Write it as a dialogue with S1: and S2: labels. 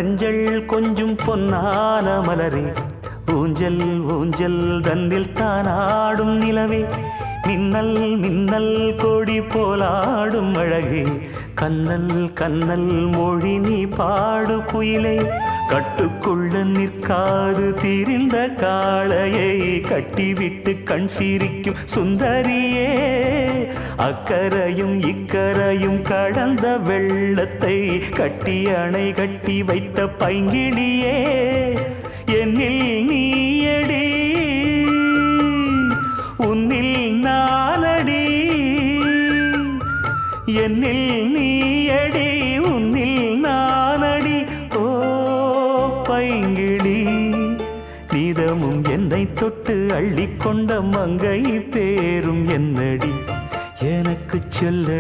S1: மஞ்சள் கொஞ்சம் பொன்னான மலரே, ஊஞ்சல் ஊஞ்சல் தன்னில் தானாடும் நிலவே, மின்னல் மின்னல் கொடி போலாடும் அழகே, கண்ணல் கண்ணல் மொழி நீ பாடு குயிலே, கட்டுக்குள்ள நிற்காது திரிந்த காளையை கட்டிவிட்டு கண் சிரிக்கும் சுந்தரியே, அக்கரையும் இக்கரையும் கடந்த வெள்ளத்தை கட்டி அணை கட்டி வைத்த பைங்கிளியே, என்னில் நீயடி உன்னில் நானடி, என்னில் நீயடி உன்னில் நானடி. ஓ பைங்கிளி, நீதமும் என்னை தொட்டு அள்ளிக்கொண்ட மங்கை பேரும் என்னடி, எனக்கு சொல்லடி.